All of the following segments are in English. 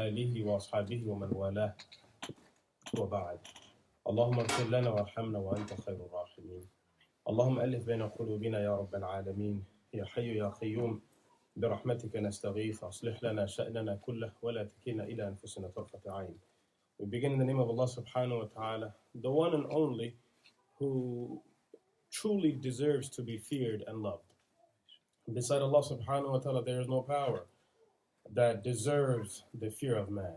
آله وأصحابه ومن والاه وبعد. اللهم اغفر لنا وارحمنا وأنت خير الراحمين. اللهم ألف بين قلوبنا يا رب العالمين. يا حي يا قيوم برحمتك نستغيث. أصلح لنا شأننا كله ولا تكلنا إلى أنفسنا طرفة عين. We begin in the name of Allah subhanahu wa ta'ala, the one and only who truly deserves to be feared and loved. Beside Allah subhanahu wa ta'ala, there is no power that deserves the fear of man.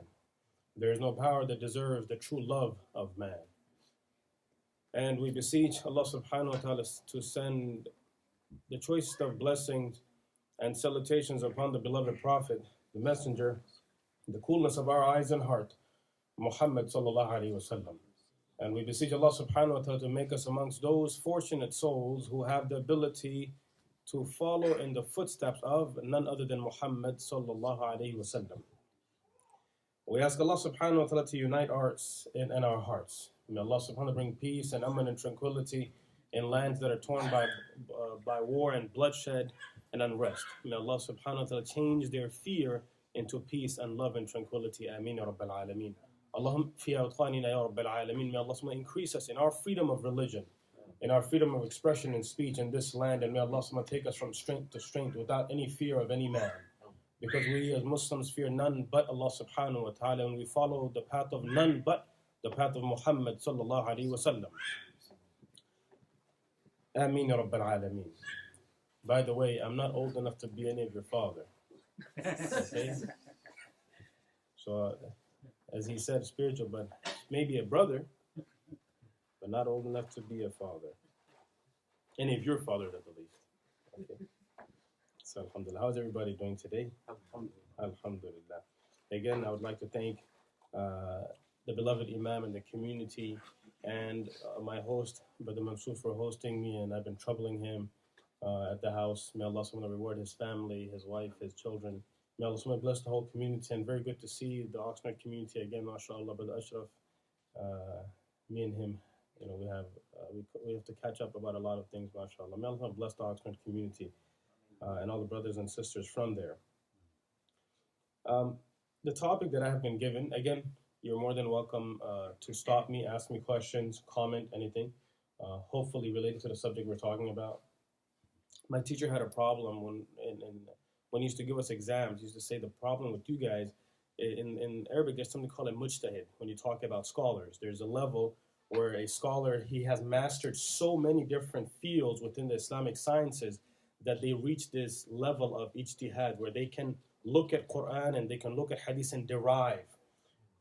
There is no power that deserves the true love of man. And we beseech Allah subhanahu wa ta'ala to send the choicest of blessings and salutations upon the beloved Prophet, the Messenger, the coolness of our eyes and heart, Muhammad sallallahu alayhi wa sallam. And we beseech Allah subhanahu wa ta'ala to make us amongst those fortunate souls who have the ability to follow in the footsteps of none other than Muhammad sallallahu alayhi wa sallam. We ask Allah subhanahu wa ta'ala to unite us in our hearts. May Allah subhanahu wa ta'ala bring peace and aman and tranquility in lands that are torn by war and bloodshed and unrest. May Allah subhanahu wa ta'ala change their fear into peace and love and tranquility. Ameen ya Rabbil Alameen. Allahumma fi awtanina ya Rabbil Alameen. May Allah subhanahu wa ta'ala increase us in our freedom of religion, in our freedom of expression and speech in this land, and may Allah subhanahu wa ta'ala take us from strength to strength without any fear of any man. Because we as Muslims fear none but Allah subhanahu wa ta'ala, and we follow the path of none but the path of Muhammad sallallahu alayhi wa sallam. Ameen ya Rabbil Alameen. By the way, I'm not old enough to be any of your father. Okay? So, as he said, spiritual, but maybe a brother, but not old enough to be a father. Any of your fathers at the least. Okay. So, alhamdulillah. How's everybody doing today? Alhamdulillah. Again, I would like to thank the beloved Imam and the community and my host, Brother Mansoor, for hosting me, and I've been troubling him at the house. May Allah subhanahu wa ta'ala reward his family, his wife, his children. May Allah subhanahu wa ta'ala bless the whole community, and very good to see the Oxnard community again, mashallah. Brother Ashraf, me and him, we have to catch up about a lot of things, mashallah. May Allah bless the Oxnard community and all the brothers and sisters from there. The topic that I have been given, again, you're more than welcome to stop me, ask me questions, comment, anything, hopefully related to the subject we're talking about. My teacher had a problem when he used to give us exams. He used to say the problem with you guys, in Arabic, there's something called a mujtahid. When you talk about scholars, there's a level where a scholar, he has mastered so many different fields within the Islamic sciences that they reach this level of ijtihad where they can look at Quran and they can look at hadith and derive,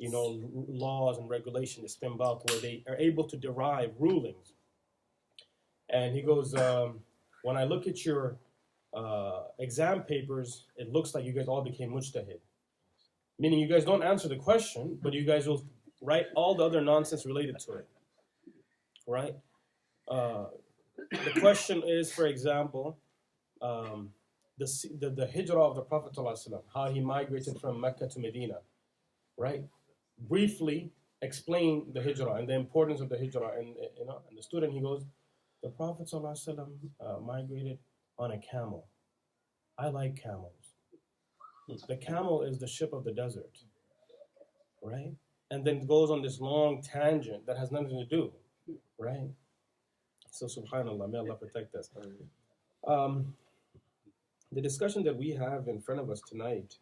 laws and regulations, istinbat, where they are able to derive rulings. And he goes, when I look at your exam papers, it looks like you guys all became mujtahid. Meaning you guys don't answer the question, but you guys will write all the other nonsense related to it. Right? The question is, for example, the hijrah of the Prophet ﷺ, how he migrated from Mecca to Medina. Right? Briefly explain the hijrah and the importance of the hijrah. And the student, he goes, the Prophet ﷺ migrated on a camel. I like camels. The camel is the ship of the desert, right? And then goes on this long tangent that has nothing to do, right? So subhanAllah, may Allah protect us. The discussion that we have in front of us tonight,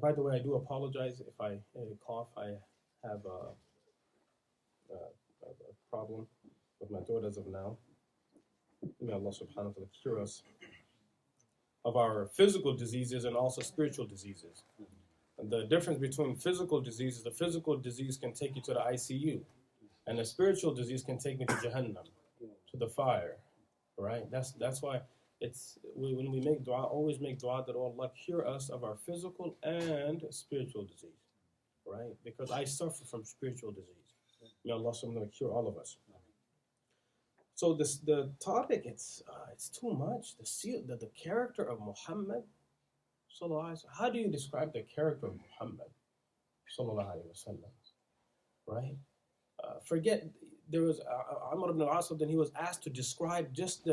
by the way, I do apologize if I cough. I have a problem with my throat as of now. May Allah subhanahu wa ta'ala cure us of our physical diseases and also spiritual diseases. And the difference between physical diseases, the physical disease can take you to the ICU, and the spiritual disease can take me to Jahannam, to the fire, right? That's why when we make dua, always make dua that Allah cure us of our physical and spiritual disease, right? Because I suffer from spiritual disease. May Allah subhanahu wa ta'ala cure all of us. So the topic, it's too much. The character of Muhammad, sallallahu alaihi wasallam. How do you describe the character of Muhammad, sallallahu alaihi wasallam? Right? Forget there was Amr ibn al-As. Then he was asked to describe just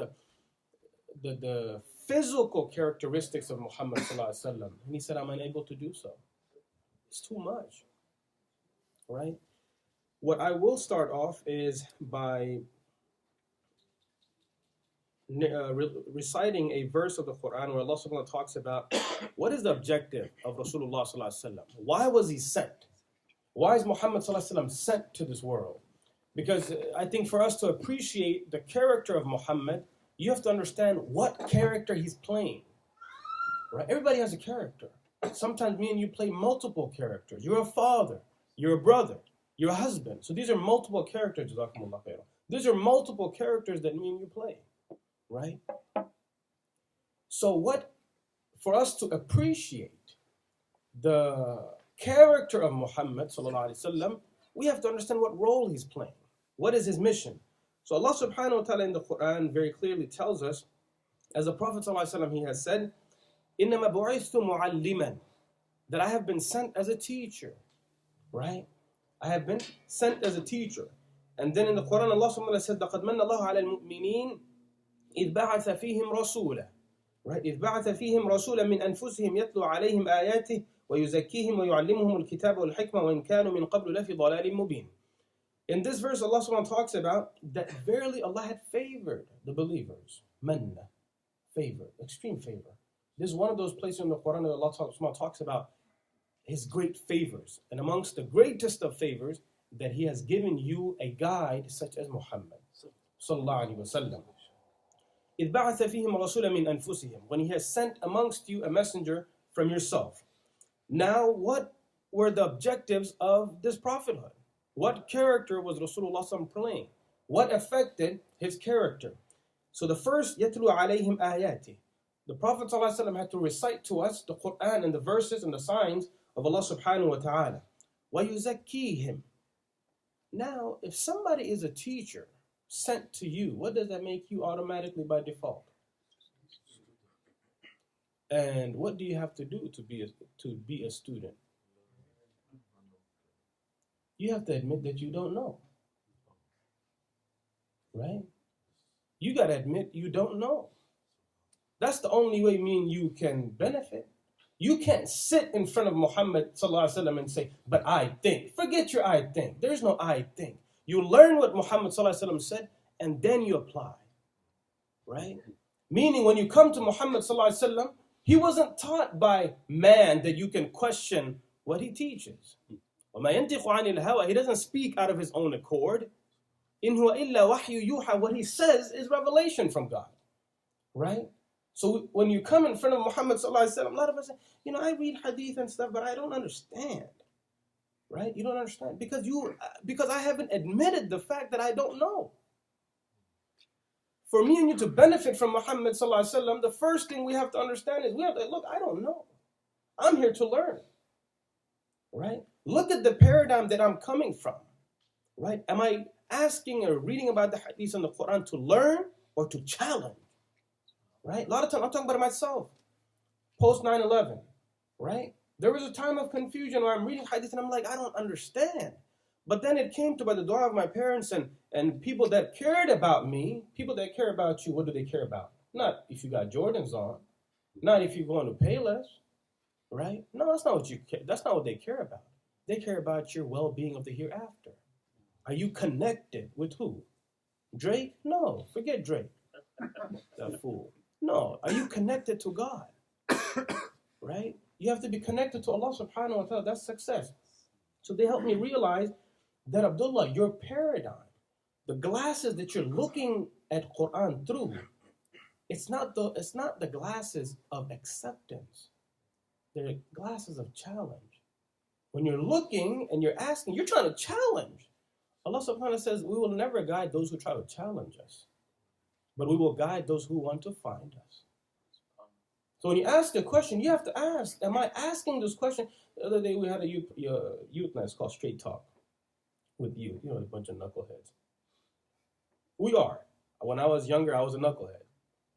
the physical characteristics of Muhammad sallallahu alaihi wasallam, and he said, "I'm unable to do so." It's too much, right? What I will start off is by reciting a verse of the Quran where Allah subhanahu wa ta'ala talks about what is the objective of Rasulullah sallallahu alaihi wasallam. Why was he sent? Why is Muhammad sallallahu alaihi wasallam sent to this world? Because I think for us to appreciate the character of Muhammad, you have to understand what character he's playing. Right? Everybody has a character. Sometimes me and you play multiple characters. You're a father, you're a brother, you're a husband. So these are multiple characters. These are multiple characters that me and you play. Right? So for us to appreciate the character of Muhammad sallallahu alaihi wasallam, we have to understand what role he's playing. What is his mission? So Allah subhanahu wa ta'ala in the Quran very clearly tells us, as the Prophet sallallahu alaihi wasallam, he has said, إِنَّمَا بُعِثْتُ مُعَلِّمًا, that I have been sent as a teacher. Right? I have been sent as a teacher. And then in the Quran, Allah subhanahu wa ta'ala says, لَقَدْ مَنَّ اللَّهُ عَلَى الْمُؤْمِنِينَ إِذْ بَعَثَ فِيهِمْ رَسُولًا. Right? إِذْ بَعَثَ فِيهِمْ رَسُولًا مِنْ أَنفُسِهِمْ يَتْلُو عَلَيْهِمْ آيَاتِهِ وَيُزَكِّيهِمْ وَيُعَلِّمُهُمُ الْكِتَابَ وَالْحِكْمَةَ وَإِنْ كَانُوا مِنْ قَبْلُ لَفِي ضَلَالٍ مُبِينٍ. In this verse, Allah subhanahu wa ta'ala talks about that verily Allah had favored the believers. Manna, favor, extreme favor. This is one of those places in the Quran that Allah subhanahu wa ta'ala talks about his great favors. And amongst the greatest of favors, that he has given you a guide such as Muhammad sallallahu alaihi wasallam. إِذْ بَعَثَ فِيهِمْ رَسُولًا مِنْ أَنفُسِهِمْ, when he has sent amongst you a messenger from yourself. Now, what were the objectives of this prophethood? What character was Rasulullah sallallahu playing? What affected his character? So the first, يَتْلُو عَلَيْهِمْ آيَاتِهِ. The Prophet ﷺ had to recite to us the Quran and the verses and the signs of Allah subhanahu wa ta'ala. وَيُزَكِّيهِمْ. Now, if somebody is a teacher sent to you, what does that make you automatically by default? And what do you have to do to be a student? You have to admit that you don't know. Right? You got to admit you don't know. That's the only way me and you can benefit. You can't sit in front of Muhammad sallallahu alaihi wasallam and say, but I think. Forget your I think. There's no I think. You learn what Muhammad sallallahu alaihi wasallam said, and then you apply. Right? Meaning when you come to Muhammad sallallahu alaihi wasallam, he wasn't taught by man that you can question what he teaches. وَمَا يَنْتِقُ عَنِ الْهَوَى. He doesn't speak out of his own accord. إِنْ هُوَ إِلَّا وَحْيُ يُوحَى. What he says is revelation from God. Right? So when you come in front of Muhammad sallallahu alaihi wasallam, a lot of us say, I read hadith and stuff, but I don't understand. Right? You don't understand because I haven't admitted the fact that I don't know. For me and you to benefit from Muhammad sallallahu alaihi wasallam, the first thing we have to understand is look, I don't know. I'm here to learn. Right? Look at the paradigm that I'm coming from. Right? Am I asking or reading about the hadith and the Quran to learn or to challenge? Right? A lot of times I'm talking about myself. Post 9/11. Right? There was a time of confusion where I'm reading hadith and I'm like, I don't understand. But then it came to by the dua of my parents and people that cared about me, people that care about you, what do they care about? Not if you got Jordans on, not if you're going to Payless, right? No, that's not what you care. That's not what they care about. They care about your well-being of the hereafter. Are you connected with who? Drake? No, forget Drake. That fool. No, are you connected to God? Right? You have to be connected to Allah subhanahu wa ta'ala. That's success. So they helped me realize that, Abdullah, your paradigm, the glasses that you're looking at Quran through, it's not the glasses of acceptance. They're glasses of challenge. When you're looking and you're asking, you're trying to challenge. Allah subhanahu wa ta'ala says, we will never guide those who try to challenge us, but we will guide those who want to find us. So when you ask a question, you have to ask, am I asking this question? The other day we had a youth night called Straight Talk with youth, a bunch of knuckleheads. We are. When I was younger, I was a knucklehead,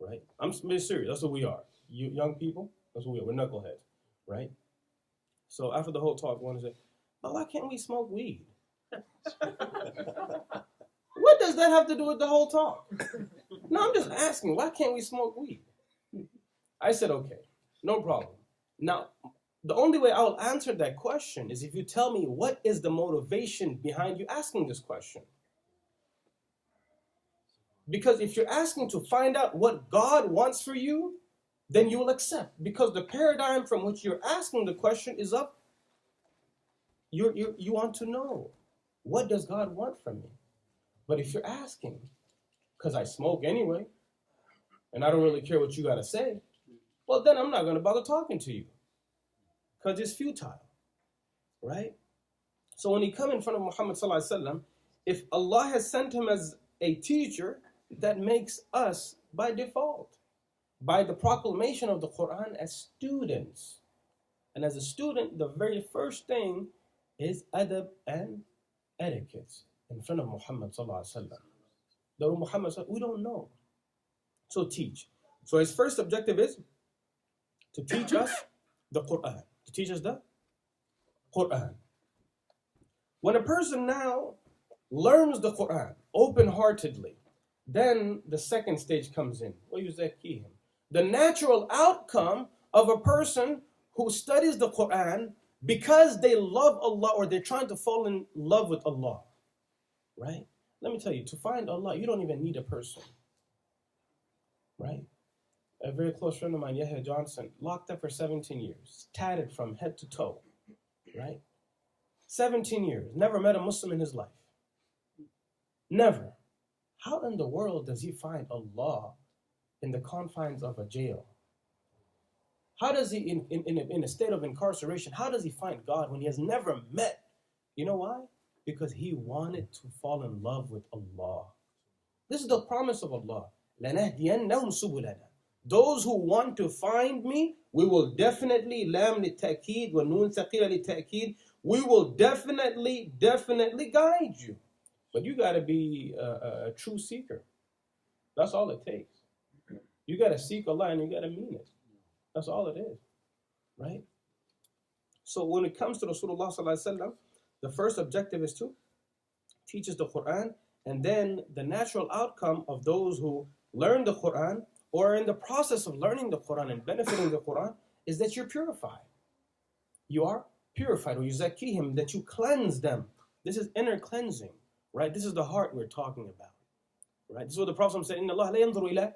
right? I'm serious. That's what we are. You young people, that's what we are. We're knuckleheads, right? So after the whole talk, one said, but why can't we smoke weed? What does that have to do with the whole talk? No, I'm just asking, why can't we smoke weed? I said, okay, no problem. Now, The only way I'll answer that question is if you tell me what is the motivation behind you asking this question. Because if you're asking to find out what God wants for you, then you will accept. Because the paradigm from which you're asking the question is up. You want to know, what does God want from me? But if you're asking, because I smoke anyway, and I don't really care what you got to say, well, then I'm not going to bother talking to you. Because it's futile, right? So when you come in front of Muhammad sallallahu alaihi wasallam, if Allah has sent him as a teacher, that makes us by default, by the proclamation of the Quran, as students. And as a student, the very first thing is adab and etiquette in front of Muhammad sallallahu alaihi wasallam. The Muhammad, we don't know. So teach. So his first objective is to teach us the Quran. To teach us the Quran. When a person now learns the Quran open-heartedly, then the second stage comes in. The natural outcome of a person who studies the Quran because they love Allah or they're trying to fall in love with Allah. Right? Let me tell you, to find Allah, you don't even need a person. Right? A very close friend of mine, Yahya Johnson, locked up for 17 years, tatted from head to toe. Right? 17 years, never met a Muslim in his life. Never. How in the world does he find Allah in the confines of a jail? How does he, in a state of incarceration, how does he find God when he has never met? You know why? Because he wanted to fall in love with Allah. This is the promise of Allah. لَنَهْدِيَنَّهُمْ سُبُلَنَا. Those who want to find me, we will definitely, lam لِلتَّأْكِيد وَنُونَ ثَقِيلَ لِلتَّأْكيد, we will definitely guide you. But you got to be a true seeker. That's all it takes. You got to seek Allah and you got to mean it. That's all it is. Right? So when it comes to Rasulullah sallallahu alaihi wasallam, the first objective is to teach us the Quran, and then the natural outcome of those who learn the Quran or are in the process of learning the Quran and benefiting the Quran is that you're purified. You are purified. Or yuzakihim, that you cleanse them. This is inner cleansing. Right? This is the heart we're talking about. Right? This is what the Prophet said, Inna Allah la yanzuru ila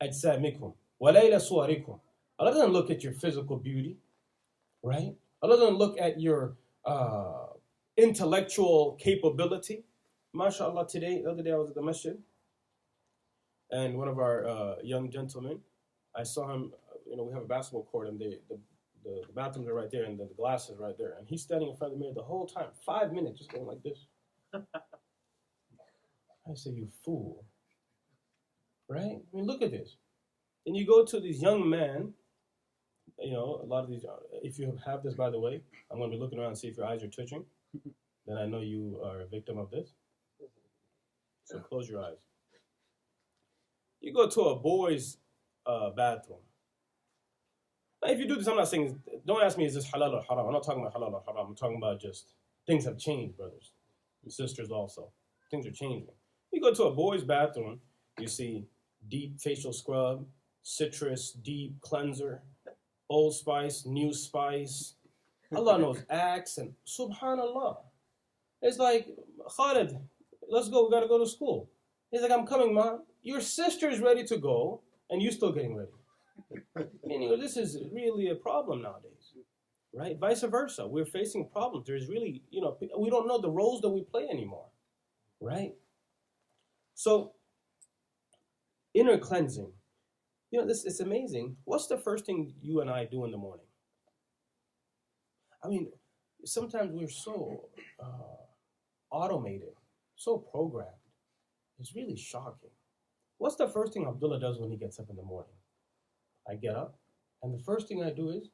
ajsamikum wa la ila suwarikum. Allah doesn't look at your physical beauty. Right? Allah doesn't look at your intellectual capability. MashaAllah, the other day I was at the masjid, and one of our young gentlemen, I saw him, we have a basketball court, and the bathrooms are right there, and the glass is right there. And he's standing in front of the mirror the whole time, 5 minutes, just going like this. I say, you fool. Right? I mean, look at this. And you go to these young men, a lot of these, if you have this, by the way, I'm going to be looking around and see if your eyes are twitching. Then I know you are a victim of this. So close your eyes. You go to a boy's bathroom. Now, if you do this, I'm not saying, don't ask me, is this halal or haram? I'm not talking about halal or haram. I'm talking about just, things have changed, brothers and sisters also. Things are changing. You go to a boy's bathroom, you see deep facial scrub, citrus, deep cleanser, Old Spice, New Spice. Allah knows Axe, and subhanallah. It's like, Khalid, let's go, we got to go to school. He's like, I'm coming, Mom. Your sister's ready to go, and you're still getting ready. This is really a problem nowadays, right? Vice versa. We're facing problems. There's really, we don't know the roles that we play anymore, right? So, inner cleansing. It's amazing. What's the first thing you and I do in the morning? I mean, sometimes we're so automated, so programmed. It's really shocking. What's the first thing Abdullah does when he gets up in the morning? I get up, and the first thing I do is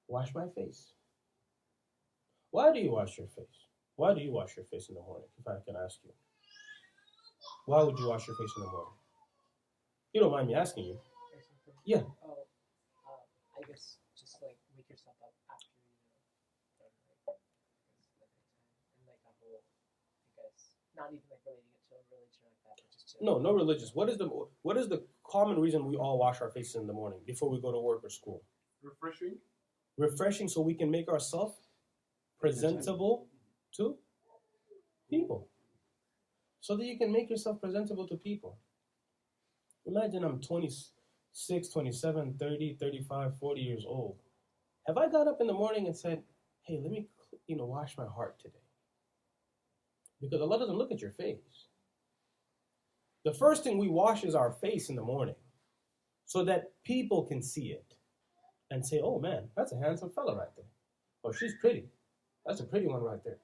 wash my face. Why do you wash your face? Why do you wash your face in the morning, if I can ask you? Why would you wash your face in the morning? You don't mind me asking you. Yeah. Oh, I guess just like wake yourself up after and like that whole, I guess, not even like relating it to a religion like that, but just to... No religious. What is the common reason we all wash our faces in the morning before we go to work or school? Refreshing. refreshing so we can make ourselves presentable to people. So that you can make yourself presentable to people. Imagine I'm 26, 27, 30, 35, 40 years old. Have I got up in the morning and said, hey, let me, wash my heart today? Because Allah doesn't look at your face. The first thing we wash is our face in the morning so that people can see it and say, oh man, that's a handsome fella right there. Oh, she's pretty. That's a pretty one right there,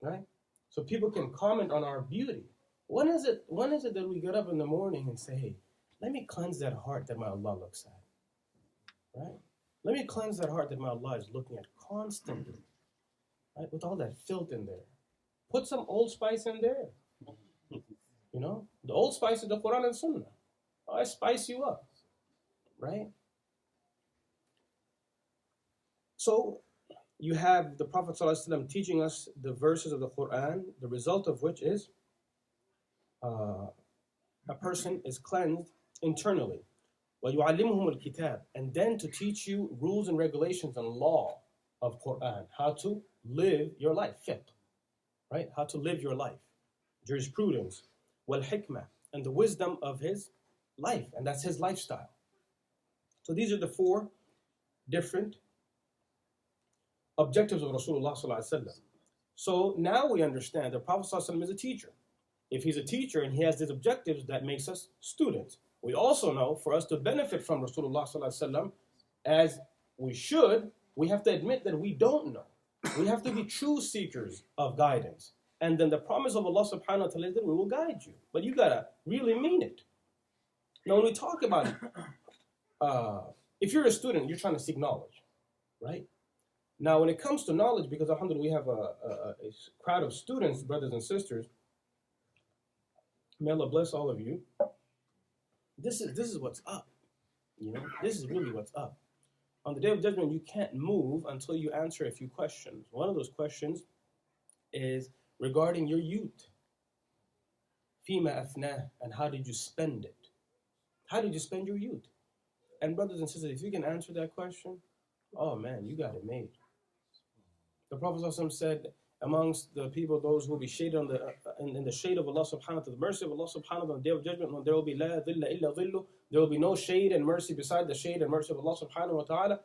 right? So people can comment on our beauty. When is it that we get up in the morning and say, hey, let me cleanse that heart that my Allah looks at, right? Let me cleanse that heart that my Allah is looking at constantly, right? With all that filth in there. Put some Old Spice in there. The Old Spice is the Quran and Sunnah. I spice you up, right? So you have the Prophet ﷺ teaching us the verses of the Quran, the result of which is a person is cleansed internally. وَيُعَلِّمُهُمُ الْكِتَابِ, and then to teach you rules and regulations and law of Quran, how to live your life, fiqh, right? How to live your life, jurisprudence, wal-hikmah, and the wisdom of his life, and that's his lifestyle. So these are the four different objectives of Rasulullah sallallahu alaihi wasallam. So now we understand that Prophet sallallahu alaihi wasallam is a teacher. If he's a teacher and he has these objectives, that makes us students. We also know for us to benefit from Rasulullah sallallahu alaihi wasallam, as we should, we have to admit that we don't know. We have to be true seekers of guidance. And then the promise of Allah subhanahu wa ta'ala is that we will guide you. But you gotta really mean it. Now when we talk about if you're a student, you're trying to seek knowledge, right? Now when it comes to knowledge, because alhamdulillah we have a crowd of students, brothers and sisters, may Allah bless all of you. This is what's up. This is really what's up. On the Day of Judgment, you can't move until you answer a few questions. One of those questions is regarding your youth. Fima afnah, and how did you spend it? How did you spend your youth? And brothers and sisters, if you can answer that question, oh man, you got it made. The Prophet ﷺ said, amongst the people, those who will be shaded in the shade of Allah subhanahu wa ta'ala, the mercy of Allah subhanahu wa ta'ala on the Day of Judgment, when there will be la dhilla illa dhillu, there will be no shade and mercy beside the shade and mercy of Allah subhanahu wa ta'ala.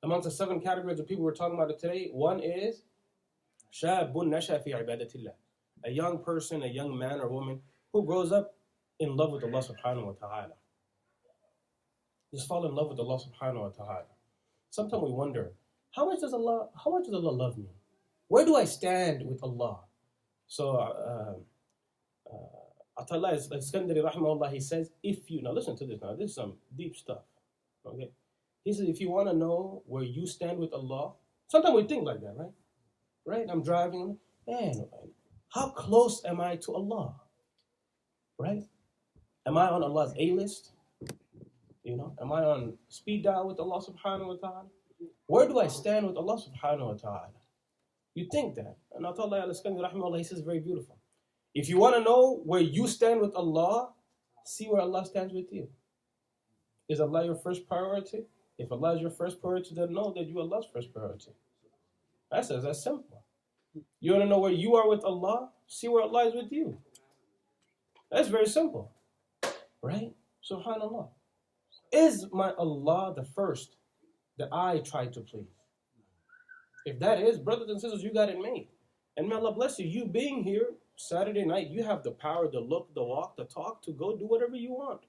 Amongst the 7 categories of people we're talking about today, one is shabun nasha fi ibadatillah, a young person, a young man or woman who grows up in love with Allah subhanahu wa ta'ala. Just fall in love with Allah subhanahu wa ta'ala. Sometimes we wonder, how much does Allah love me? Where do I stand with Allah? So, Atullah Iskandari rahimahullah, he says, now listen to this now, this is some deep stuff, okay? He says, if you want to know where you stand with Allah, sometimes we think like that, right? Right? I'm driving, man, how close am I to Allah? Right? Am I on Allah's A-list? Am I on speed dial with Allah subhanahu wa ta'ala? Where do I stand with Allah subhanahu wa ta'ala? You think that. And Atullah al-Iskandari rahimahullah, he says very beautiful. If you want to know where you stand with Allah, see where Allah stands with you. Is Allah your first priority? If Allah is your first priority, then know that you are Allah's first priority. That's simple. You want to know where you are with Allah? See where Allah is with you. That's very simple. Right? Subhanallah. Is my Allah the first that I try to please? If that is, brothers and sisters, you got it made. And may Allah bless you. You being here Saturday night, you have the power, the look, the walk, the talk, to go do whatever you want.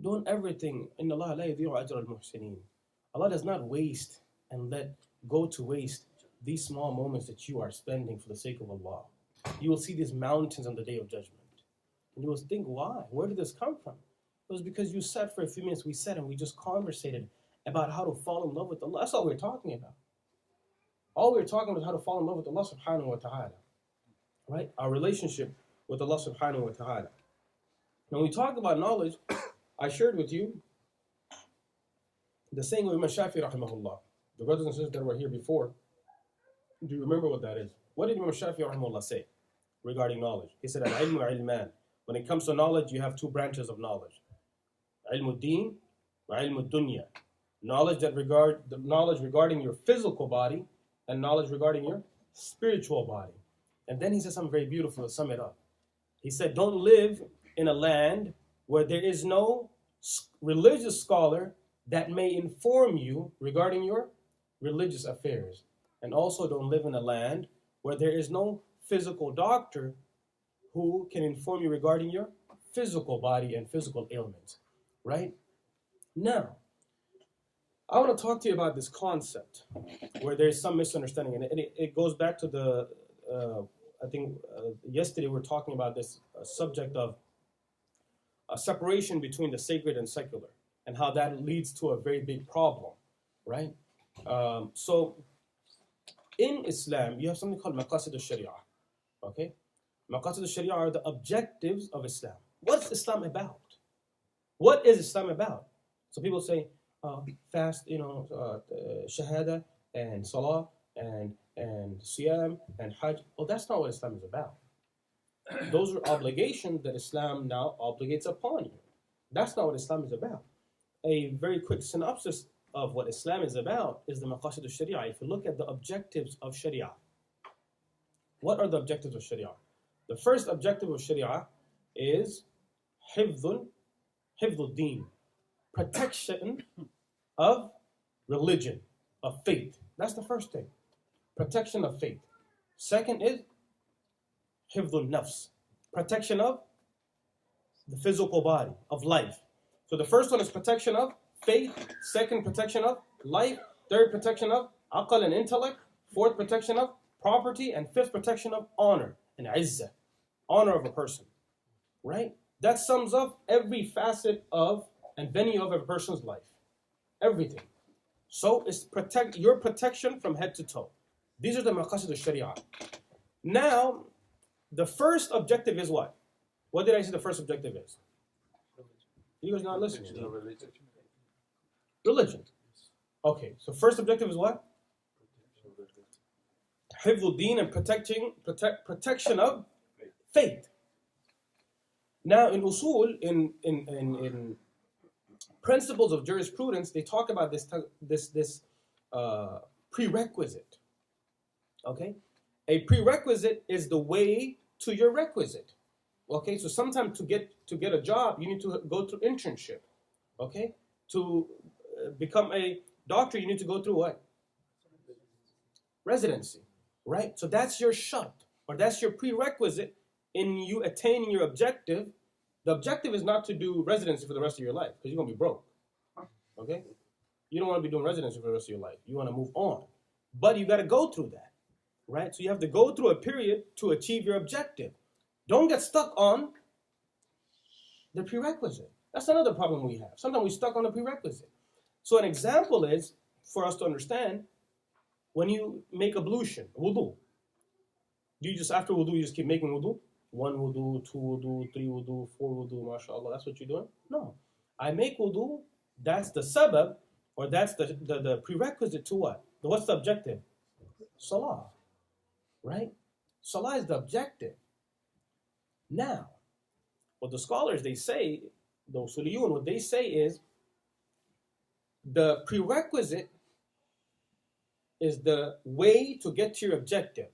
Doing everything. Inna Allah la yudhi'u ajra al-muhsinin. Allah does not waste and let go to waste these small moments that you are spending for the sake of Allah. You will see these mountains on the Day of Judgment. And you will think, why? Where did this come from? It was because you sat for a few minutes, we sat and we just conversated about how to fall in love with Allah. That's all we're talking about. All we're talking about is how to fall in love with Allah subhanahu wa ta'ala. Right? Our relationship with Allah subhanahu wa ta'ala. When we talk about knowledge, I shared with you the saying of Imam Shafi'i rahimahullah. The brothers and sisters that were here before, do you remember what that is? What did Imam Shafi'i rahimahullah say regarding knowledge? He said, al-ilmu ilman. When it comes to knowledge, you have 2 branches of knowledge. Ilmu din wa ilmu dunya. knowledge regarding your physical body, and knowledge regarding your spiritual body. And then he said something very beautiful to sum it up. He said, don't live in a land where there is no religious scholar that may inform you regarding your religious affairs. And also don't live in a land where there is no physical doctor who can inform you regarding your physical body and physical ailments, right? Now, I want to talk to you about this concept where there's some misunderstanding, and it goes back to the, yesterday we were talking about this subject of a separation between the sacred and secular, and how that leads to a very big problem, right? So, in Islam, you have something called maqasid al-sharia, okay? Maqasid al-sharia are the objectives of Islam. What's Islam about? What is Islam about? So people say, fast, shahada and salah and siyam and hajj. Well, that's not what Islam is about. Those are obligations that Islam now obligates upon you. That's not what Islam is about. A very quick synopsis of what Islam is about is the maqasid al-sharia. If you look at the objectives of sharia, what are the objectives of sharia? The first objective of sharia is hifdul deen, protection of religion, of faith. That's the first thing. Protection of faith. Second is hifdul nafs, protection of the physical body, of life. So the first one is protection of faith. Second, protection of life. Third, protection of aql and intellect. Fourth, protection of property. And fifth, protection of honor and izzah, honor of a person. Right? That sums up every facet of and venue of a person's life. Everything. So it's your protection from head to toe. These are the maqasid al-sharia. Now, the first objective is what? What did I say the first objective is? You guys not listening? Religion. Okay, so first objective is what? Hifdul deen and protection of faith. Now in usul, in principles of jurisprudence, they talk about this prerequisite. Okay, a prerequisite is the way to your requisite. Okay, so sometimes to get a job, you need to go through internship. Okay, to become a doctor, you need to go through what? Residency, right? So that's your shart, or that's your prerequisite in you attaining your objective. The objective is not to do residency for the rest of your life, because you're going to be broke. Okay? You don't want to be doing residency for the rest of your life. You want to move on. But you got to go through that, right? So you have to go through a period to achieve your objective. Don't get stuck on the prerequisite. That's another problem we have. Sometimes we're stuck on the prerequisite. So an example is, for us to understand, when you make ablution, wudu, do you just, after wudu, you just keep making wudu? 1 wudu, 2 wudu, 3 wudu, 4 wudu, mashallah, that's what you're doing? No. I make wudu, that's the sabab, or that's the prerequisite to what? What's the objective? Salah, right? Salah is the objective. Now, what the scholars, they say, the usuliyun, what they say is, the prerequisite is the way to get to your objective.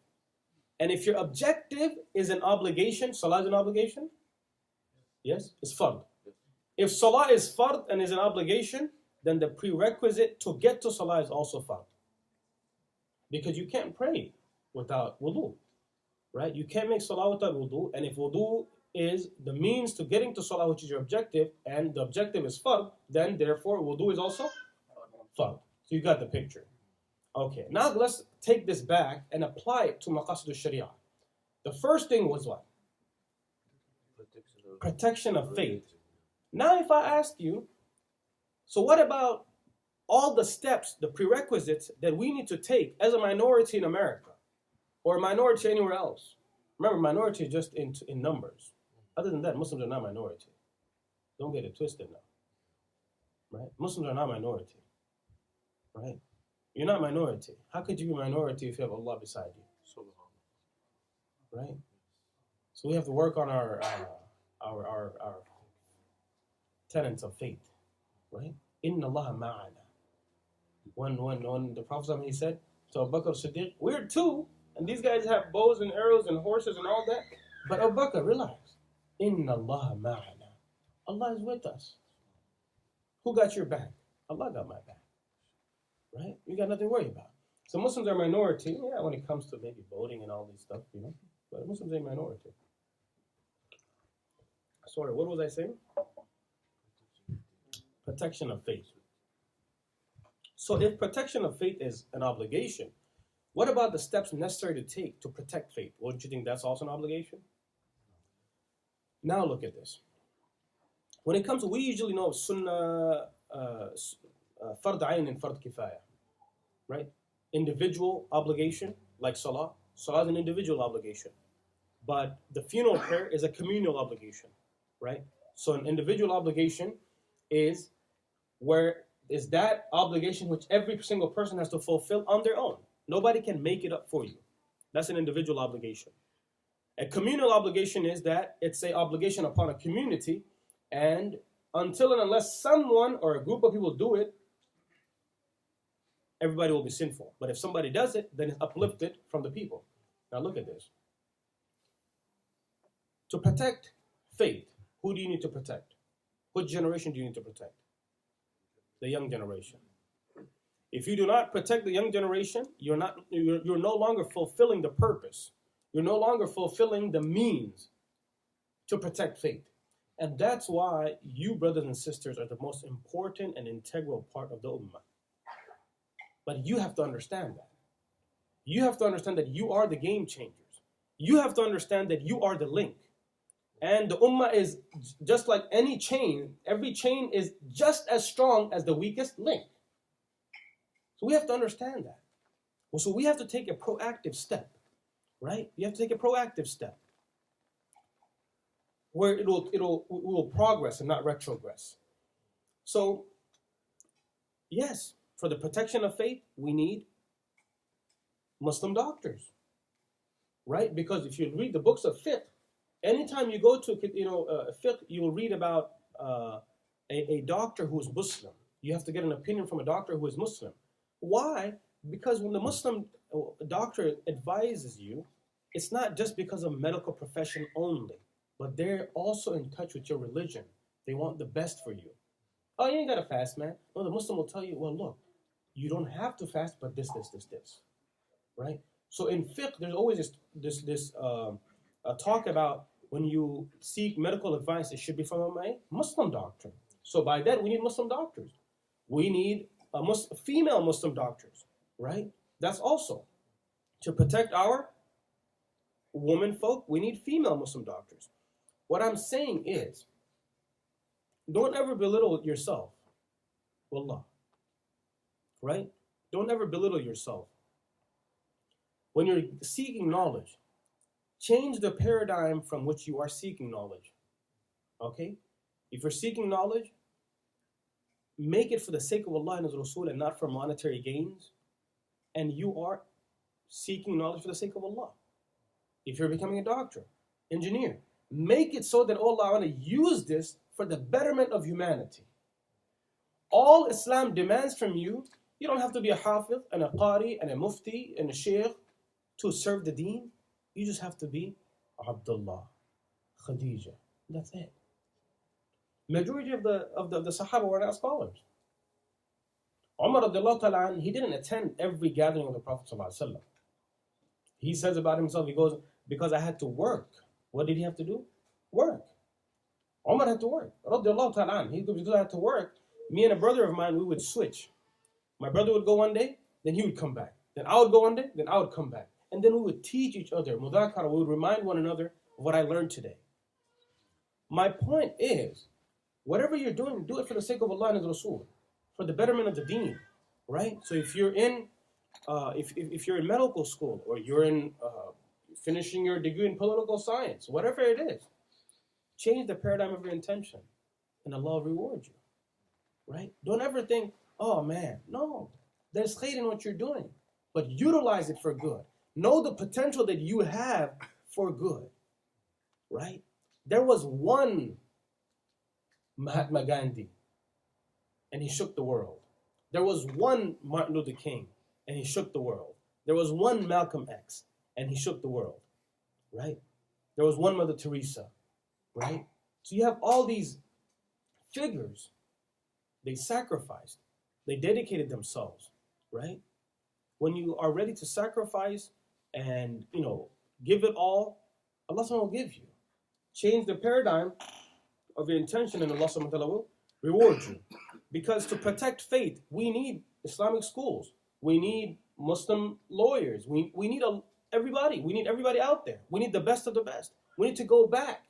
And if your objective is an obligation, salah is an obligation? Yes, it's fard. If salah is fard and is an obligation, then the prerequisite to get to salah is also fard. Because you can't pray without wudu, right? You can't make salah without wudu, and if wudu is the means to getting to salah, which is your objective, and the objective is fard, then therefore wudu is also fard. So you got the picture. Okay, now let's take this back and apply it to maqasid al-sharia. The first thing was what? Protection of faith. Now if I ask you, so what about all the steps, the prerequisites that we need to take as a minority in America or a minority anywhere else? Remember, minority is just in numbers. Other than that, Muslims are not minority. Don't get it twisted now. Right? Muslims are not minority. Right? You're not minority. How could you be minority if you have Allah beside you? Right? So we have to work on our tenets of faith. Right? Inna Allah ma'ana. When the Prophet he said to Abu Bakr Siddiq, we're two, and these guys have bows and arrows and horses and all that. But Abu Bakr, relax. Inna Allah ma'ana. Allah is with us. Who got your back? Allah got my back. Right? You got nothing to worry about. So Muslims are a minority, yeah, when it comes to maybe voting and all this stuff, you know. But Muslims are a minority. Sorry, what was I saying? Protection of faith. So if protection of faith is an obligation, what about the steps necessary to take to protect faith? Wouldn't you think that's also an obligation? Now look at this. When it comes to, we usually know sunnah, fard ayn and fard kifaya, right? Individual obligation, like salah. Salah is an individual obligation. But the funeral prayer is a communal obligation, right? So an individual obligation is that obligation which every single person has to fulfill on their own. Nobody can make it up for you. That's an individual obligation. A communal obligation is that it's an obligation upon a community, and until and unless someone or a group of people do it, everybody will be sinful. But if somebody does it, then it's uplifted from the people. Now look at this. To protect faith, who do you need to protect? What generation do you need to protect? The young generation. If you do not protect the young generation, you're no longer fulfilling the purpose. You're no longer fulfilling the means to protect faith. And that's why you, brothers and sisters, are the most important and integral part of the ummah. But you have to understand that. You have to understand that you are the game changers. You have to understand that you are the link. And the ummah is just like any chain. Every chain is just as strong as the weakest link. So we have to understand that. Well, so we have to take a proactive step, right? You have to take a proactive step where it will progress and not retrogress. So, yes, for the protection of faith, we need Muslim doctors, right? Because if you read the books of fiqh, anytime you go to fiqh, you will read about a doctor who is Muslim. You have to get an opinion from a doctor who is Muslim. Why? Because when the Muslim doctor advises you, it's not just because of medical profession only, but they're also in touch with your religion. They want the best for you. Oh, you ain't got to fast, man. No, the Muslim will tell you, well, look, you don't have to fast, but this, right? So in fiqh, there's always this talk about when you seek medical advice, it should be from a Muslim doctor. So by that, we need Muslim doctors. We need female Muslim doctors, right? That's also to protect our women folk. We need female Muslim doctors. What I'm saying is, don't ever belittle yourself, wallah, right? Don't ever belittle yourself. When you're seeking knowledge, change the paradigm from which you are seeking knowledge, okay? If you're seeking knowledge, make it for the sake of Allah and His Rasul and not for monetary gains. And you are seeking knowledge for the sake of Allah. If you're becoming a doctor, engineer, make it so that Allah, I want to use this for the betterment of humanity. All Islam demands from you, you don't have to be a hafiz and a qari and a mufti and a sheikh to serve the deen. You just have to be Abdullah, Khadija. That's it. Majority of the Sahaba were not scholars. Umar radiallahu ta'ala, he didn't attend every gathering of the Prophet sallallahu alaihi wasallam. He says about himself, he goes, because I had to work. What did he have to do? Work. Umar had to work. Radiallahu ta'ala, because I had to work, me and a brother of mine, we would switch. My brother would go one day, then he would come back. Then I would go one day, then I would come back. And then we would teach each other, mudhakara, we would remind one another of what I learned today. My point is, whatever you're doing, do it for the sake of Allah and His Rasul, for the betterment of the deen, right? So if you're in, if you're in medical school, or you're in finishing your degree in political science, whatever it is, change the paradigm of your intention, and Allah will reward you, right? Don't ever think, oh man, no, there's khayr in what you're doing, but utilize it for good. Know the potential that you have for good, right? There was one Mahatma Gandhi, and he shook the world. There was one Martin Luther King, and he shook the world. There was one Malcolm X, and he shook the world, right? There was one Mother Teresa, right? So you have all these figures. They sacrificed. They dedicated themselves, right? When you are ready to sacrifice and, give it all, Allah will give you. Change the paradigm of your intention, and Allah subhanahu wa ta'ala will reward you. Because to protect faith, we need Islamic schools. We need Muslim lawyers. We need everybody. We need everybody out there. We need the best of the best. We need to go back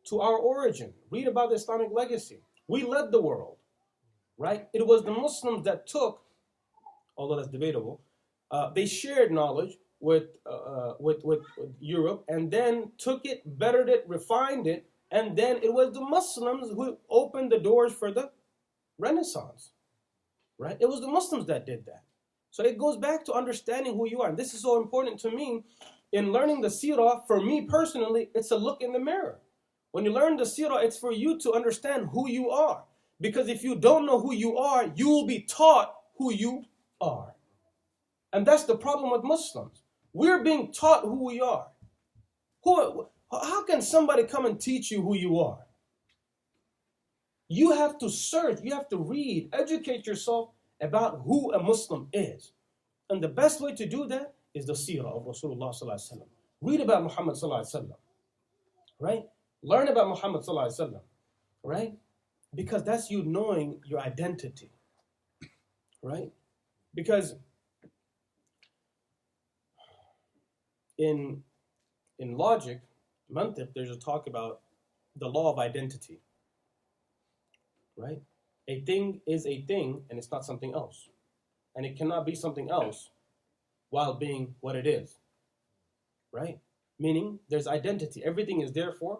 to our origin. Read about the Islamic legacy. We led the world, right? It was the Muslims that took, although that's debatable, they shared knowledge with Europe, and then took it, bettered it, refined it, and then it was the Muslims who opened the doors for the Renaissance, right? It was the Muslims that did that. So it goes back to understanding who you are. And this is so important to me. In learning the seerah, for me personally, it's a look in the mirror. When you learn the seerah, it's for you to understand who you are. Because if you don't know who you are, you will be taught who you are. And that's the problem with Muslims. We're being taught who we are. How can somebody come and teach you who you are? You have to search, you have to read, educate yourself about who a Muslim is. And the best way to do that is the seerah of Rasulullah sallallahu alaihi wasallam. Read about Muhammad sallallahu alaihi wasallam, right? Learn about Muhammad sallallahu alaihi wasallam, right? Because that's you knowing your identity, right? Because in logic, mantiq, there's a talk about the law of identity, right? A thing is a thing, and it's not something else. And it cannot be something else while being what it is, right? Meaning, there's identity. Everything is there for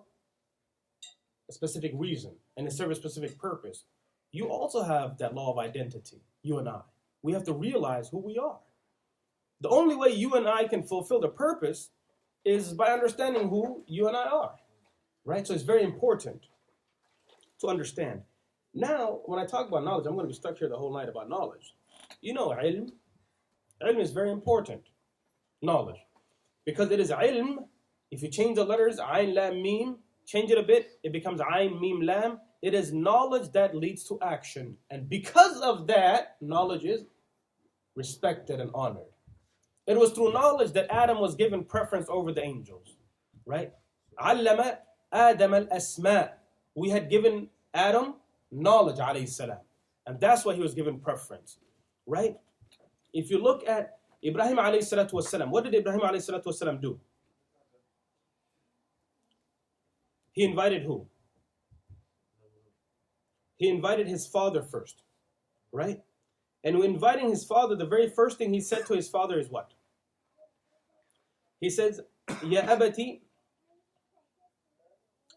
a specific reason, and it serves a specific purpose. You also have that law of identity, you and I. We have to realize who we are. The only way you and I can fulfill the purpose is by understanding who you and I are, right? So it's very important to understand. Now, when I talk about knowledge, I'm going to be stuck here the whole night about knowledge. You know, ilm. Ilm is very important. Knowledge. Because it is ilm. If you change the letters, ayn, lam, mim, change it a bit, it becomes ayn, mim, lam. It is knowledge that leads to action. And because of that, knowledge is respected and honored. It was through knowledge that Adam was given preference over the angels. Right? Allama Adam al-asma. We had given Adam knowledge, alayhi salam. And that's why he was given preference. Right? If you look at Ibrahim alayhi salatu wasalam, what did Ibrahim alayhi salatu wasalam do? He invited who? He invited his father first. Right? And when inviting his father, the very first thing he said to his father is what? He says, Ya abati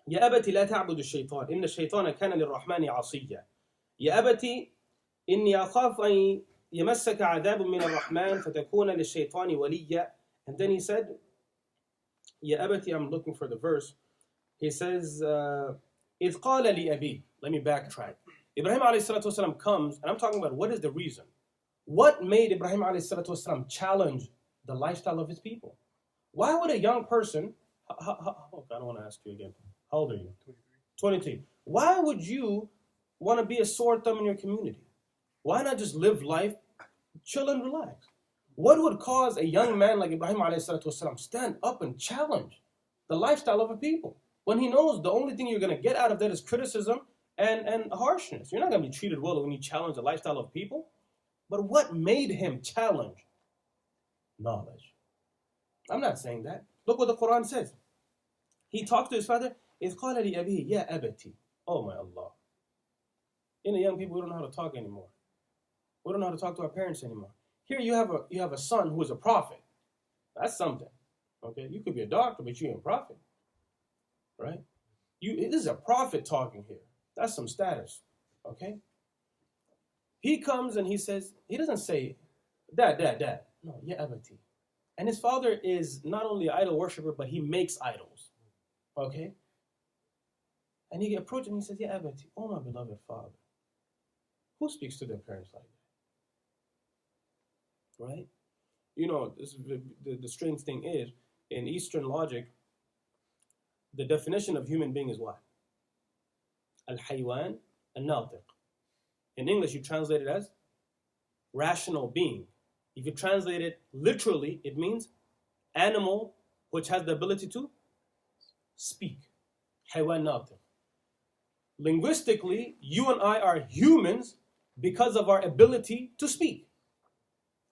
لا تعبد الشيطان إن الشيطان كان للرحمن عصيا يا أبتي إني أخاف أن يمسك عذاب من الرحمن فتكون للشيطان وليا. And then he said, يا أبتي, I'm looking for the verse. He says, إذ قال لأبي. Let me backtrack. Ibrahim alayhi salatu wasalam comes, and I'm talking about what is the reason. What made Ibrahim alayhi salatu wasalam challenge the lifestyle of his people? Why would a young person, I don't want to ask you again. How old are you? 23. Why would you want to be a sore thumb in your community? Why not just live life, chill and relax? What would cause a young man like Ibrahim alayhi salatu wasalam stand up and challenge the lifestyle of a people when he knows the only thing you're going to get out of that is criticism and harshness? You're not going to be treated well when you challenge the lifestyle of people. But what made him challenge? Knowledge. I'm not saying that. Look what the Quran says. He talked to his father. إِذْ قَالَ لِأَبِيهِ يَا أَبَتِي. Oh my Allah. In the young people, we don't know how to talk anymore. We don't know how to talk to our parents anymore. Here you have a son who is a prophet. That's something. Okay? You could be a doctor, but you ain't a prophet. Right? This is a prophet talking here. That's some status. Okay? He comes and he says, he doesn't say, Dad. No, Ya Abati. And his father is not only an idol worshiper, but he makes idols. Okay? And he approaches and he says, Ya Abati, oh my beloved father. Who speaks to their parents like that? right? The strange thing is, in Eastern logic, the definition of human being is what? Al-Haywan al-Natiq. In English, you translate it as rational being. If you translate it literally, it means animal which has the ability to speak. Haywan Natiq. Linguistically, you and I are humans because of our ability to speak.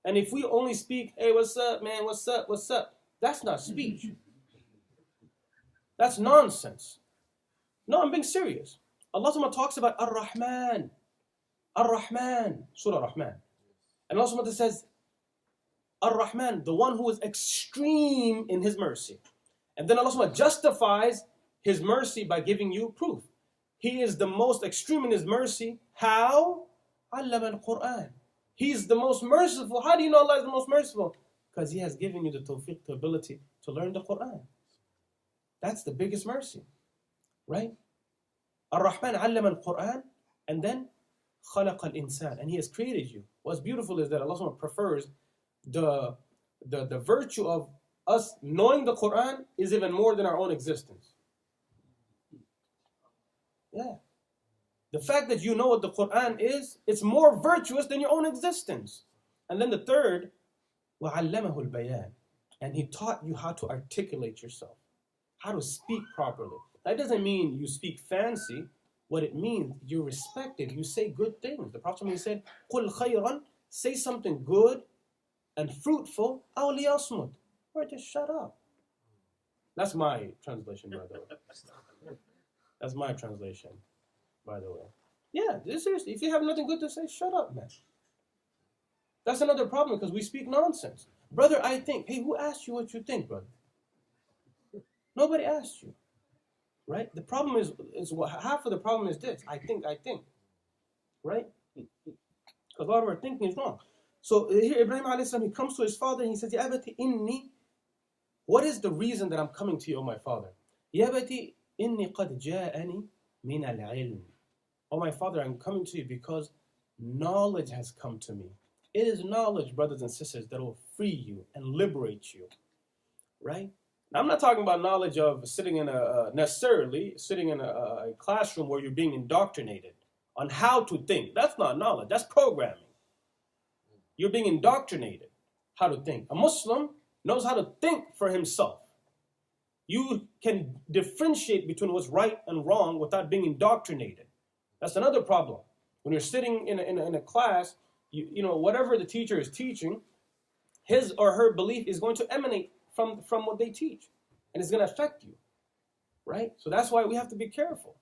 And if we only speak, hey, what's up, man, what's up, that's not speech. That's nonsense. No, I'm being serious. Allah talks about Ar-Rahman. Ar-Rahman, Surah Rahman. And Allah says, Ar-Rahman, the one who is extreme in his mercy. And then Allah justifies his mercy by giving you proof. He is the most extreme in his mercy. How? Allama al-Quran. He's the most merciful. How do you know Allah is the most merciful? Because He has given you the tawfiq, the ability to learn the Quran. That's the biggest mercy, right? Ar-Rahman allama al-Quran, and then خلق الإنسان, and He has created you. What's beautiful is that Allah prefers the virtue of us knowing the Quran is even more than our own existence. Yeah. The fact that you know what the Quran is, it's more virtuous than your own existence. And then the third, وَعَلَّمَهُ الْبَيَانِ, and He taught you how to articulate yourself, how to speak properly. That doesn't mean you speak fancy. What it means, you're respected, you say good things. The Prophet said, قُلْ خَيْرًا, say something good and fruitful, أَوْ لِيَصْمُتْ, or just shut up. That's my translation, by the way. That's my translation, by the way. Yeah, seriously, if you have nothing good to say, shut up, man. That's another problem because we speak nonsense. Brother, I think. Hey, who asked you what you think, brother? Nobody asked you. Right? The problem is half of the problem is this. I think. Right? Because a lot of our thinking is wrong. So here Ibrahim alayhi salam, he comes to his father and he says, Ya abati inni, what is the reason that I'm coming to you, O my father? Ya abati inni qad ja'ani min al-ilm. Oh my father, I'm coming to you because knowledge has come to me. It is knowledge, brothers and sisters, that will free you and liberate you. Right? Now, I'm not talking about knowledge of sitting in a classroom where you're being indoctrinated on how to think. That's not knowledge. That's programming. You're being indoctrinated how to think. A Muslim knows how to think for himself. You can differentiate between what's right and wrong without being indoctrinated. That's another problem. When you're sitting in a class, you know whatever the teacher is teaching, his or her belief is going to emanate from what they teach, and it's going to affect you, right? So that's why we have to be careful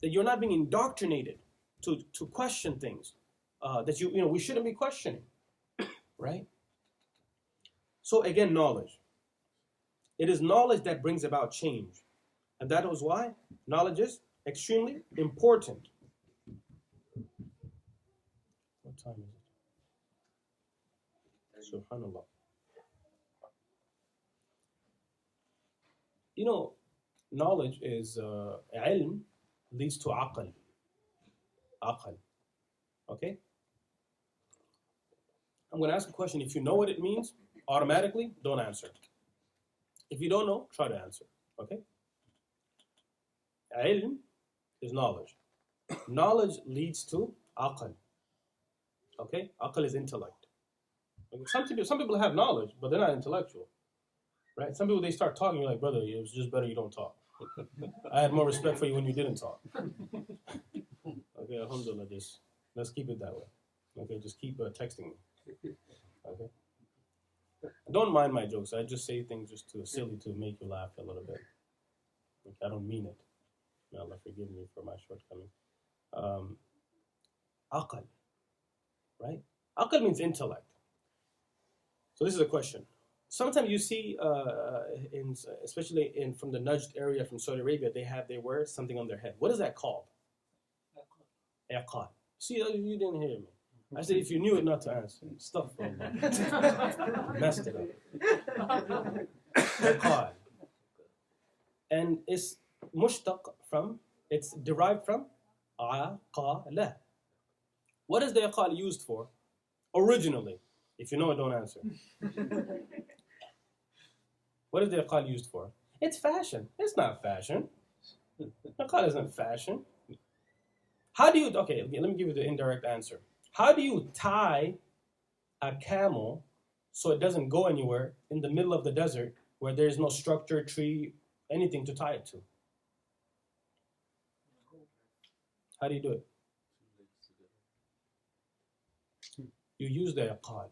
that you're not being indoctrinated to question things that we shouldn't be questioning, right? So again, knowledge. It is knowledge that brings about change, and that is why knowledge is extremely important. What time is it? Subhanallah. You know, knowledge is ilm leads to aql. Aql. Okay? I'm going to ask a question. If you know what it means, automatically, don't answer. If you don't know, try to answer. Okay? Ilm is knowledge. Knowledge leads to aql. Okay? Aql is intellect. Okay? Some people have knowledge, but they're not intellectual. Right? Some people, they start talking, you're like, brother, it was just better you don't talk. I had more respect for you when you didn't talk. Okay, alhamdulillah, let's keep it that way. Okay, just keep texting me. Okay? Don't mind my jokes. I just say things just too silly to make you laugh a little bit. Okay, I don't mean it. May Allah forgive me for my shortcoming. Aql. Right? Aql means intellect. So this is a question. Sometimes you see, especially from the Najd area from Saudi Arabia, they wear something on their head. What is that called? Iqad. See, you didn't hear me. I said if you knew it, not to answer. Stuff. Messed it up. Iqad. And it's mushtaq from, it's derived from aqala. What is the iqal used for? Originally, If you know it, don't answer. What is the aqal used for? It's fashion. It's not fashion. Aqal isn't fashion. How do you, okay, let me give you the indirect answer. How do you tie a camel so it doesn't go anywhere in the middle of the desert where there's no structure, tree, anything to tie it to? How do you do it? You use the aqal.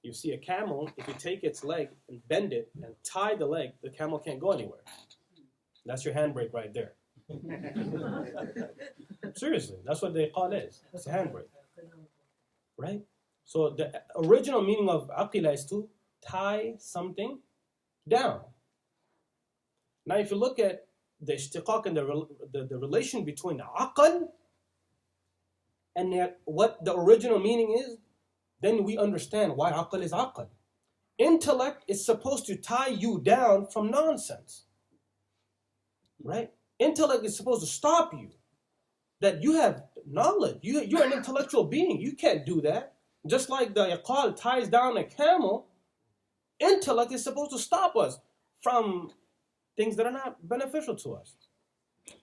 You see a camel, if you take its leg and bend it and tie the leg, the camel can't go anywhere. That's your handbrake right there. Seriously, that's what the aqal is. It's a handbrake. Right? So the original meaning of aqila is to tie something down. Now if you look at the ishtiqaq and the relation between aqal and what the original meaning is, then we understand why aqal is aqal. Intellect is supposed to tie you down from nonsense. Right? Intellect is supposed to stop you. That you have knowledge. You're an intellectual being. You can't do that. Just like the aqal ties down a camel, intellect is supposed to stop us from things that are not beneficial to us.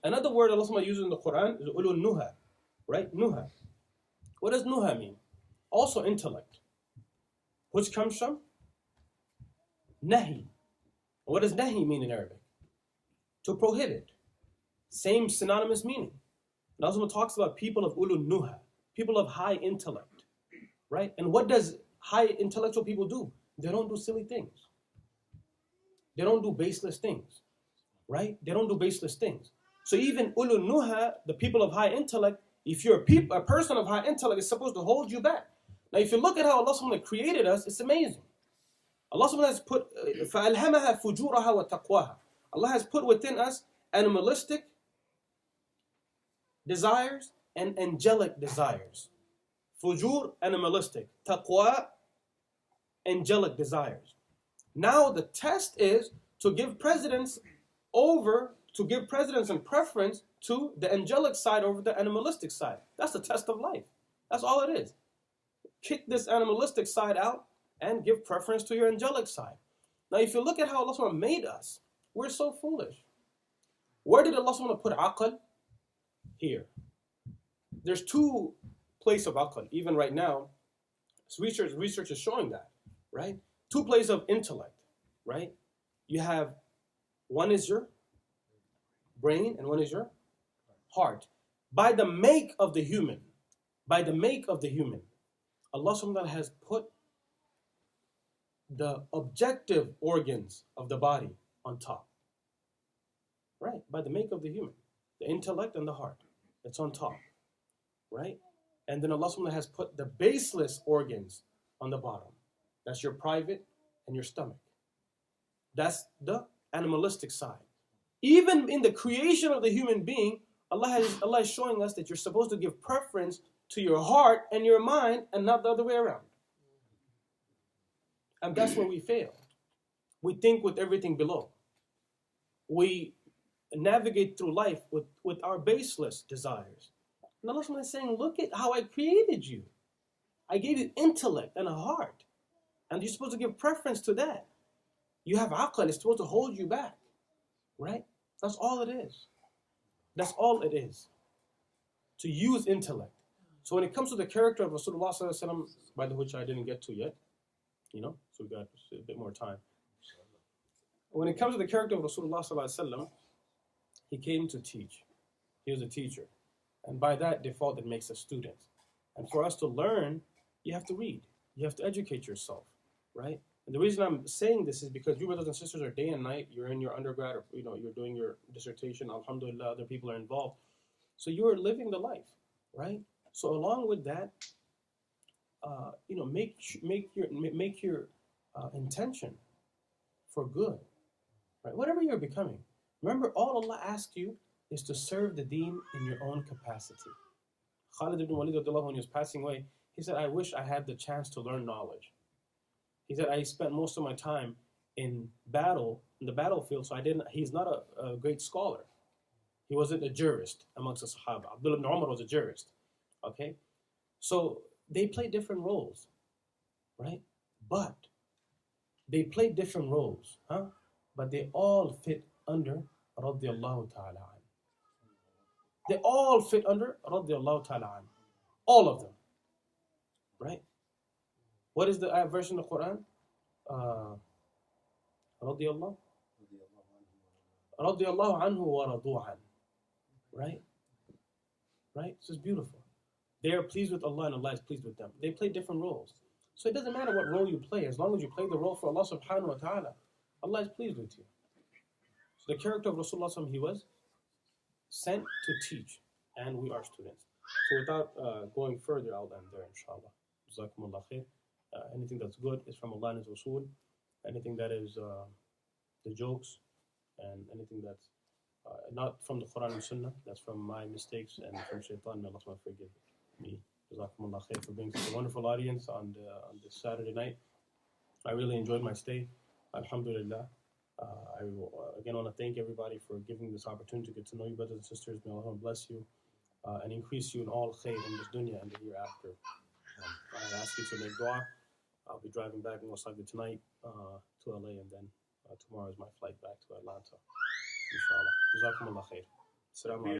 Another word Allah uses in the Quran is ulul nuha. Right? Nuha. What does nuha mean? Also intellect. Which comes from nahi. What does nahi mean in Arabic? To prohibit. Same synonymous meaning. And Allah talks about people of ulul nuha, people of high intellect. Right? And what does high intellectual people do? They don't do silly things. They don't do baseless things. Right? They don't do baseless things. So even ulul nuha, the people of high intellect, if you're a person of high intellect, it's supposed to hold you back. Now if you look at how Allah created us, it's amazing. Allah has put فَأَلْهَمَهَا فُجُورَهَا وَتَقْوَاهَا. Allah has put within us animalistic desires and angelic desires. Fujur, animalistic. Taqwa, angelic desires. Now the test is to give precedence and preference to the angelic side over the animalistic side. That's the test of life. That's all it is. Kick this animalistic side out and give preference to your angelic side. Now if you look at how Allah made us, we're so foolish. Where did Allah put aql? Here. There's two places of aql. Even right now, research is showing that, right? Two places of intellect, right? You have, one is your brain and one is your heart. By the make of the human, Allah subhanahu wa ta'ala has put the objective organs of the body on top. Right? By the make of the human. The intellect and the heart. It's on top. Right? And then Allah subhanahu wa ta'ala has put the baseless organs on the bottom. That's your private and your stomach. That's the animalistic side. Even in the creation of the human being, Allah is showing us that you're supposed to give preference to your heart and your mind and not the other way around. And that's where we fail. We think with everything below. We navigate through life with our baseless desires. And Allah is saying, look at how I created you. I gave you intellect and a heart. And you're supposed to give preference to that. You have aql, it's supposed to hold you back. Right? That's all it is. That's all it is. To use intellect. So when it comes to the character of Rasulullah sallallahu alaihi wasallam, by which I didn't get to yet, so we got a bit more time. When it comes to the character of Rasulullah sallallahu alaihi wasallam, he came to teach. He was a teacher. And by that default, it makes us students. And for us to learn, you have to read. You have to educate yourself, right? And the reason I'm saying this is because you brothers and sisters are day and night. You're in your undergrad, or you're doing your dissertation. Alhamdulillah, other people are involved. So you're living the life, right? So along with that, make your intention for good, right? Whatever you're becoming. Remember, all Allah asks you is to serve the deen in your own capacity. Khalid ibn Walid, when he was passing away, he said, I wish I had the chance to learn knowledge. He said, I spent most of my time in the battlefield, so he's not a great scholar. He wasn't a jurist amongst the Sahaba. Abdullah ibn Umar was a jurist. Okay? So they play different roles, right? But they play different roles, huh? But they all fit under radiyallahu ta'ala an. They all fit under radiyallahu ta'ala an. All of them. Right? What is the verse in the Quran? Radiyallahu anhu wa radu an. Right? Right? This is beautiful. They are pleased with Allah and Allah is pleased with them. They play different roles. So it doesn't matter what role you play, as long as you play the role for Allah subhanahu wa ta'ala, Allah is pleased with you. So the character of Rasulullah, he was sent to teach, and we are students. So without going further, I'll end there, inshallah. Jazakumullah khair. Anything that's good is from Allah and His Rasul. Anything that is the jokes, and anything that's not from the Quran and Sunnah, that's from my mistakes and from Shaitan. May Allah forgive me. Jazakumullah khair for being such a wonderful audience on this Saturday night. I really enjoyed my stay. Alhamdulillah. I again want to thank everybody for giving this opportunity to get to know you, brothers and sisters. May Allah bless you and increase you in all khair in this dunya and the hereafter. I ask you to make dua. I'll be driving back most likely tonight to LA, and then tomorrow is my flight back to Atlanta. Inshallah. Jazakumullah khair. Assalamu alaikum.